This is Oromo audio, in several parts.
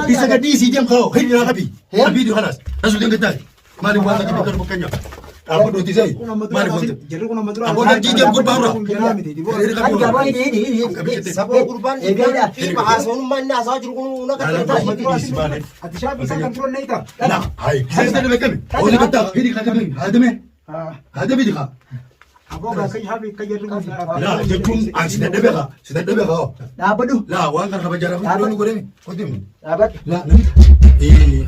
Bisa gadis jam kau, hei dia kapi, kapi dia halas. Langsung dia ketai. Mari buat lagi bekar bukannya. Apa dua tiga? Mari buat. Apa lagi jam kurban orang? Sabo kurban. Ini bahasa orang mana asal jurukun nak kata. Atisha bisa kontrol नहीं था. Nah, hai. Saya sudah bekam. Oh dia kata, hei dia kata ni. Ada me? Ada me dia. Abo gak kaya habi kaya rumah. Lah, jepun sudah ada beka, sudah ada beka. Apa tu? Lah, orang kan kabar jarak itu dulu kau ni. Kau tim. Apa? Lah,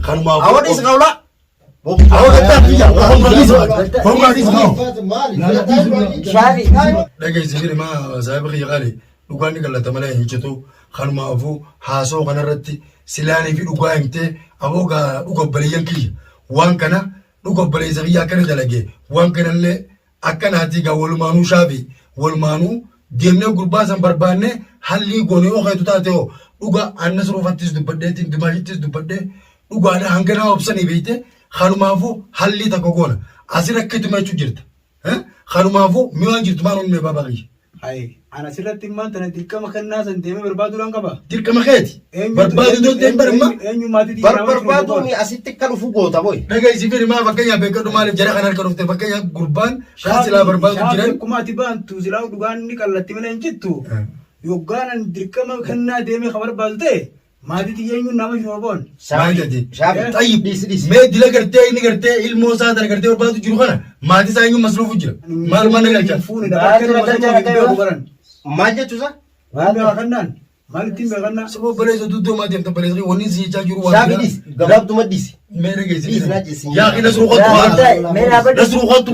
kan mau. Awak ni sekolah. Awak kata dia, orang berani sebab. Orang berani sebab. Shafi. Lagi sini mah saya bagi kali. Luka ni kalau teman lain itu kan mau afu haso kan rati silani fi luka ente. Awak luka beli yang kiri. Wan kana luka beli zariya kan jalage. Wan kana le akan hati ga walmanu shafi walmanu demne gurba san barbane halli goni o khaytu tateo uga annasru fatis du badde tin dimahitis du badde uga ana hangana option ibite khalumafu halli takogona asira kituma chujirta khalumafu miwan jirtu manon me babagi Hai, anak silat timman tanah dirka makan nasi demi berbadu orang kaba. dirka makheti barbadu do tembar ma Enyu mati di Berbadu ni asitik kalau fugo taboy. daga isifiri ma bakanya be kadu male jara kanar kadu te bakanya gurban khasila barbadu jiran kuma tiban tu silau dugan ni kalau timnya encitu. Yoganan dirka makan nasi demi khabar balte. Mati di enyu nama shobon. ما جدي Shafi. طيب ما دي لا قرتي اني قرتي الموسى ده قرتي برضه جروخنا ما دي ساينو مصروف جرا ما نقال Funi dah pakai macam bukan. Maja tu sah. Mana makanan? Mana tim makanan? سبو بليز دودو ما دي بليز وني سي تاجرو Shafi dis. Gabab tu madis. ميرا جيسي Dis najis. يا اخي نسرو خط نسرو خط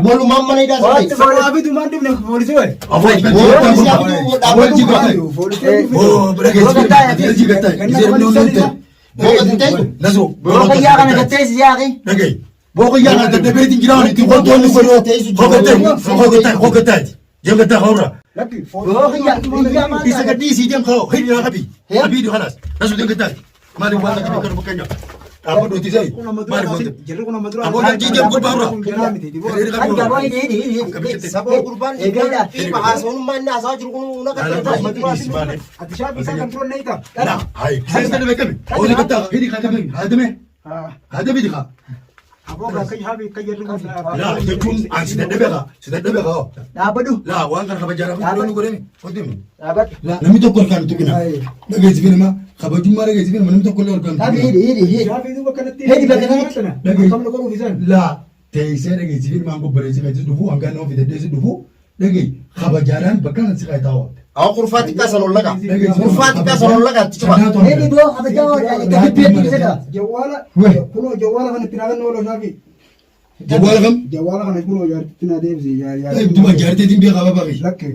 Bolu mama ni dah sampai. Kalau abi tu mandi nak polisi weh. افوت اول جيبا او بلا جيسي جيتا زي منو نت نسرو Boko ya kan ketes ya ki. نجي بوكو يا انت دبيت جيران تي خط وني سرو خوكتاي جمتا خورا Lagi. Boko ya mana? bisa gadis jam kau hei dia kapi kapi dia halas langsung dia ketai mari buat lagi bekar bukannya apa dua tiga? Mari buat. Jeruk nama tu. Apa lagi jam kurban orang? Sabo kurban. Ini bahasa orang mana asal jurukun nak kata. Atisha bisa kontrol नहीं था. Nah, hai. Saya sudah bekam. Oh dia kata, hei dia kata ni. Ada me? Ada me dia. Abo gak kaya habi kaya rumah. Lah, jepun sudah ada beka, sudah ada beka. Apa tu? Lah, orang kan kabar jarak itu dulu kau ni. Kau tim. Apa? Lah, nami tu kau kan tu kena. Lagi sini mah, kabar jumpa lagi sini mah nami tu kau kan. Tapi ini. Shafi itu bukan nanti. Hei, bukan Lagi. Kamu nak visan. Lah, teise lagi sini mah aku berisi kat situ dufu, angkat no video desi dufu. Lagi, kabar jaran bahkan sih kaya tahu. Awak kurfati kasar orang laga. Kurfati kasar orang laga. Coba. Ini dua apa jauh? Kepet ini sudah. Jawala. Weh. Kulo jawala kan tinagan nolo Shafi. Jawal kam? Jawala kan kulo ya tinaga sih ya. Eh, tu mah jaran tadi dia kabar bagi. Laki.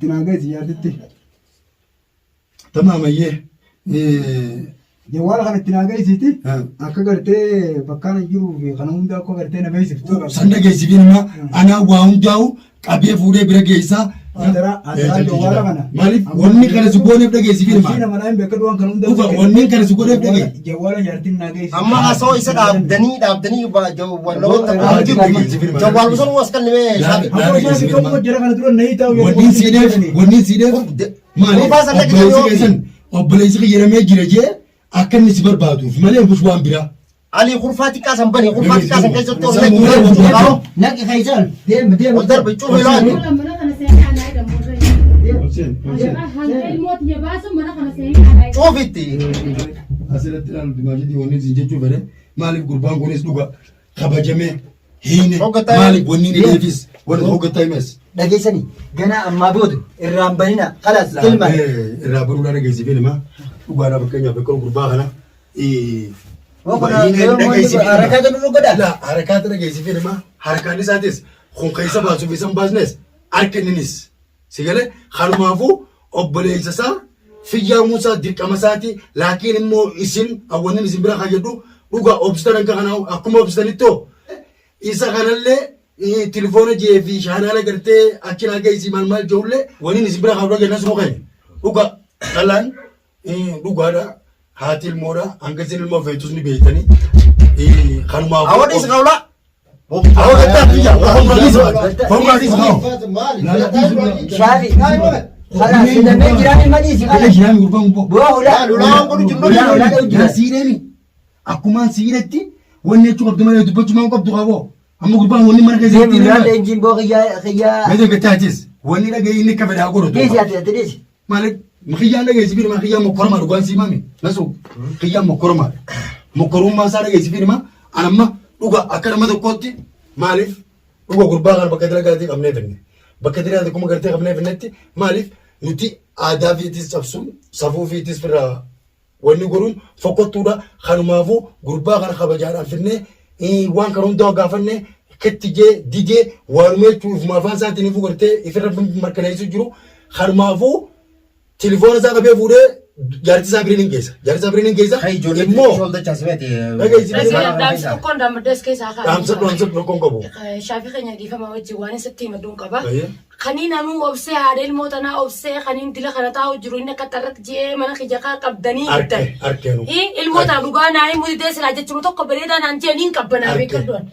Tinaga sih ya titi. Tamam ye. Jawala kan tinaga sih ti. Ha. Akka garte bakkan jiru kan hunda ko garte na bai siftu. Sanda geessi fi nama ana waa hundaa'u qabee fuudhee bira geessa. Adara jawala kana. Maaliif wanni kana si gooneef dhageessi fi Sina nama. mana be kadwan kan hunda. Dhufa wanni kana si gooneef dhagee. Jawala yartin naga sih. Amma asal isa dabdani jawal lawan jawal musuh waskan ni Shafi. Abo Shafi kamu jara kan dulu nahi tahu. Wanni siideef maaliif obboleessi keessan obboleessi qiyyaramee jira jee akka inni si barbaaduuf malee bus waan biraa. Ali kurfati kasar bani kurfati kasar kaisa tu Nak kaisan. Dia. Odar bicu hilang. Cofiti. Asirratti ilaalu dimaashii wanni isin jechuu fedhe maaliif gurbaan kunis dhuga kabajamee hiine Hoggataa- maaliif wanni ni deefis wanni hoggataa himes. Dhageessani gana ammaa booda irraan banina kalaas ilma. Irraa baruudhaan dhageessifee nama dhugaadhaa fakkeenyaaf bakka gurbaa kana. Harakaata nu godha. Laa harakaata dhageessifee nama harkaan isaatis kun keessa baasuuf isa hin baasnes harka inninis si galee kanumaafuu obboleessa isaa fiyyaamuun isaa dirqama isaati laakiin immoo isin hawwannin isin bira kayyadhu dhugaa obsitan akka kana akkuma obsitanittoo isa kanallee tilifoona jee fi shaanaala gartee achi naa geessi maal jeullee waniin isin bira kaawudha kennas moo kenna dhugaa dhalaan dhugaadha haati ilmoodha hanga isin ilmoo feetus ni beektanii kanumaafuu. Awak ni sekolah. Awak kata dia, orang berani sebab. Shafi. خلاص إذا ما جراني ما ديسي Kale خلاص jiraami gurbaan gubboo. بوه لا Lolaa godhu jiru Yaa siidheemi. Akkumaan siidetti wanni jechuu qabdu malee dubbachuu maa qabdu qaboo. Amma gurbaan wanni mana keessatti زين hidhama. ولا إنجين بوه خيا Meeshaa gattaatis wanni dhaga'ee inni akka fedhaa godhatu. ديسي يا ديسي Maaliif xiyyaan dhageessi firma xiyyaan mokkoramaa dhugaan siimame nasu xiyyaan mokkoramaa mokkorummaa isaa dhageessi firma anamma dhuga akka nama tokkootti maaliif dhuga gurbaa kana bakka dalagaatii qabnee finne bakka dalagaatii kuma gartee qabnee finnetti maaliif nuti aadaa fiitis cabsuun safuu fiitis firraa wanni godhuun fokkottuudha kanumaafuu gurbaa kana kabajaadhaan finnee waan kana hundaa gaafannee ketti jee didee waanuma jechuuf maafaan isaatiin ifuu gartee ifirra mirkaneessu jiru kanumaafuu telefoon isaa qabee fuudhee jaartii isaa biriin keessa jaartii isaa biriin keessa Hay ijoollee immoo shoolda chaasimeeti. Daamsi tokkoon daammaddas keessaa dhaamsa tokkoon qabu. Shaafii keenya dhiifama wajjin waan isatti himaduun qaba. Ayya. Kaniin anuu obsee haadha ilmoo tanaa obsee kaniin dila kana taa'u jiru inni akka xarratti ji'ee mana kijakaa qabdanii Harkee hiddan. harkeenu. Ilmoo tana dhugaa naa himu didee silaa jechuun tokko bareedaa naan jee niin qabbanaa beekaddoon.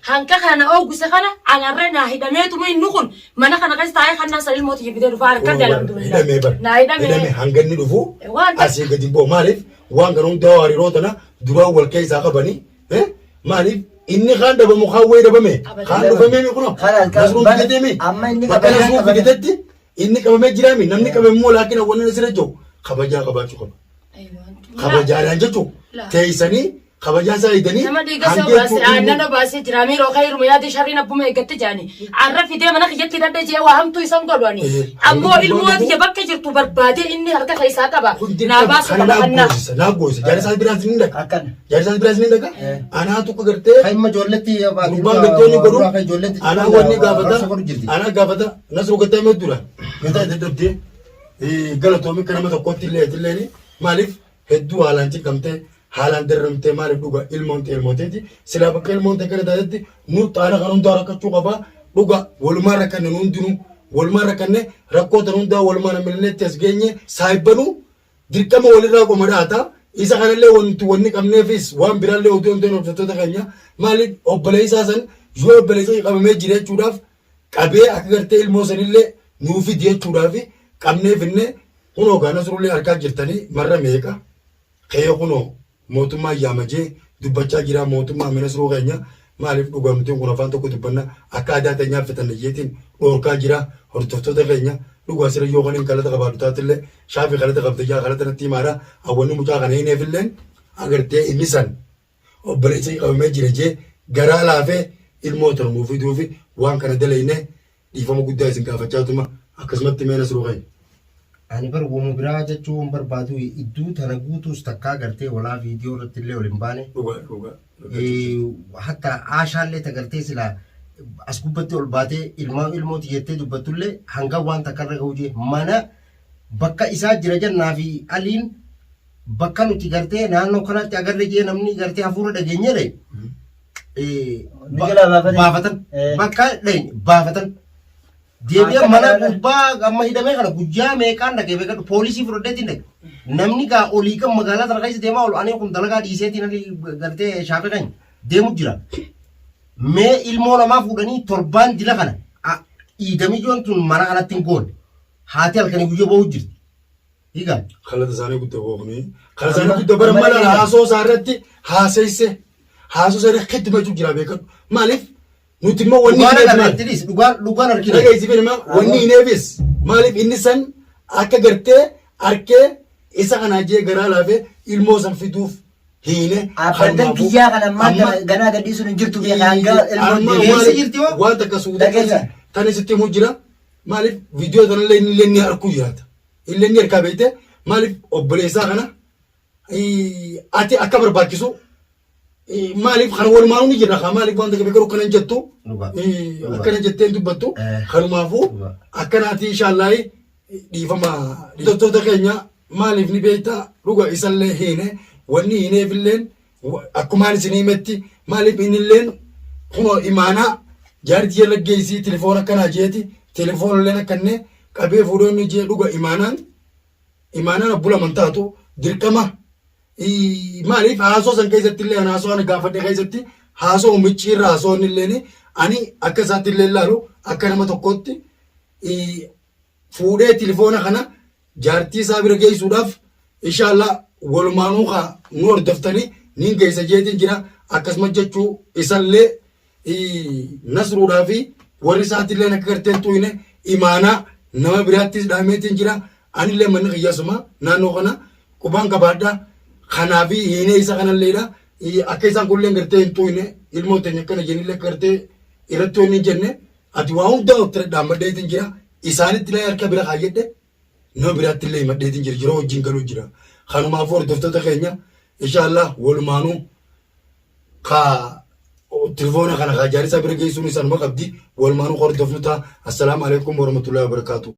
Hanqa kana ooguse kana anarra naa hidhameetuma inni kun mana kana keessa taa'ee kan naa ilmoo tiyya fidee dhufaa harka dalamtu. Hidhamee bara. Naa hidhamee. Hanganni dhufu Waan asii gadi boo maaliif waan kana hundaa hariiroo tana duraan wal keessaa qabanii maaliif inni kaan dhabamu kaan wayii dhabame kaan dhufamee mi kuno nasruun fidateemi amma inni bakka nasruun fidatetti inni qabamee jiraami namni qabame immoo laakiin hawwanni asirra jiru kabajaa qabaachuu qaba kabajaadhaan jechuun teessanii kabajaa isaa eeganii nama dhiiga isaa baasee aannan baasee jira miiroo kayiruma yaadii sharriin abbuma eeggatti jaani arra fidee mana kiyyatti dadda jee waa hamtuu isan godhani ammoo ilmoo tiyya bakka jirtu barbaadee inni harka keessaa qaba naa baasu qaba kannaa naaf goosa jaarsa isaa biraas ni dhaqa أكن jaarsa isaa biraas ni dhaqa anaa tokko gartee Hay imma ijoolletti gurbaan galtoonni godhu ijoolletti anaa wanni gaafata godhu jirti. anaa gaafata nasru gattee meddudha gataa daddabdee galatoomi akka nama tokkotti illee maaliif hedduu haalaan ciqqamtee haalaan darramtee maaliif dhuga ilmooteeti silaa bakka ilmoonte kana taatetti nu xaana kan hundaa rakkachuu qabaa dhuga walumaan rakkanne nu hundinuu walumaan rakkanne rakkoo tan hundaa walumaan ammalleetti as geenye saayibbanuu dirqama walirraa qoma dhaata isa kanallee wanni qabneefis waan biraallee utuu hin ta'in hordoftoota keenya maaliif obboleessaa san yoo obboleessa qabamee jira jechuudhaaf qabee akka gartee ilmoo sanillee nuufi jechuudhaaf qabneefinne kunoo gaana surullee harkaa jirtanii marra meeqa kee kunoo mootummaa yaamajee dubbachaa jira mootummaa ministiroo keenya maaliif dhugamtiin kun afaan tokko dubbanna akka aadaa teenyaaf fitanayyeetiin dhoorkaa jira hordoftoota keenya dhugaa sira yoo kan hin kalata qabaatu taatillee shaafii kalata qabte jaa kalata natti himaadha hawwanni mucaa kana hin eefilleen agartee inni san obboleessa qabamee jira jee garaa laafee ilmoo tormuu fiduufi waan kana dalayne dhiifama guddaa isin gaafachaatuma akkasumatti meena suruu keenya. Ani bar uumu biraa jechuun barbaadu iddoo tana guutuus takkaa gartee walaa viidiyoo irratti illee wal hin baane. Dhugaa. Hatta aashaallee tagartee silaa as gubbatti ol baatee ilmooti jettee dubbattullee hanga waan takkarra ga'uu jee mana bakka isaa jira jennaa fi aliin bakka nuti gartee naannoo kanatti agarre jee namni gartee hafuura dhageenyedha. Baafatan bakka baafatan. Deebi'ee mana gubbaa amma hidhamee kana guyyaa meeqaan dhagee beekadhu poolisii fudhadheetiin dhage namni gaa olii kan magaalaa sana keessa deemaa ol ani kun dalagaa dhiiseetiin gartee shaafii kan deemu jira. Mee ilmoo namaa fuudhanii torbaan dila kana dhiidamijoon tun mana kanatti hin goone haati halkanii guyyaa ba'uu jirti. Hiikaa. Kalata isaanii guddaa bookni. Kalata isaanii guddaa bara mala haasoo isaa irratti haaseesse haasoo isaa irratti hiddumachuu jira beekadhu maaliif nuti immoo wanni dhugaan harkina. Dhageessifin immoo wanni hin eebis maaliif inni san akka gartee harkee isa kanaa jee garaa laafee ilmoo san fiduuf hiine. Abbadan kiyyaa kan ammaa ganaa gadhiisuun hin jirtu beekaa hanga ilmoon deebi'ee jirti moo? waan takka suuta tan isitti himuu jira maaliif viidiyoo tanallee illee ni harkuu jiraata illee ni harkaa beekte maaliif obboleessaa kana ati akka barbaachisu maaliif kan walumaan ni jira maaliif waan takka beekaru kana jettu akkana jettee dubbattu kanumaafuu akkanaati inshaallah dhiifama dhidottoota keenya maaliif ni beekta dhuga isallee hiine wanni hiineefilleen akkumaan isin himetti maaliif innilleen kunoo imaanaa jaartii jala geessii telefoon akkanaa jeeti telefoonilleen akkanne qabee fuudhonni jee dhuga imaanaan abbulaman taatu dirqama maaliif haasoo san keessatti illee haasoo ana gaafadhe keessatti haasoo micciirra haasoon illeen ani akka isaatti illee ilaalu akka nama tokkotti fuudhee telefoona kana jaartii isaa bira geessuudhaaf inshallah walumaanuu kaa nu hordoftanii niin geessa jeetiin jira akkasuma jechuu isallee nasruudhaa fi warri isaatillee akka garteen tuyne imaanaa nama biraattis dhaameetiin jira anillee manni qiyyasuma naannoo kana qubaan qabaadhaa kanaa fi hiinee isa kanalleedha akka isaan kunillee gartee hin tuyne ilmoon teenya akkana jenillee gartee irratti wanni hin jenne ati waa hundaa ottire dhaammadheetiin jira isaanitti illee harka bira kaayyadhe nama biraatti illee himadheetiin jira yeroo wajjin galuu jira kanumaaf hordoftoota keenya inshallah walumaanuu kaa telefoona kana kaa jaarisa bira geessuun isaanuma qabdi walumaanuu hordofnu ta'a assalaamu alaikum warahmatullahi wabarakaatu.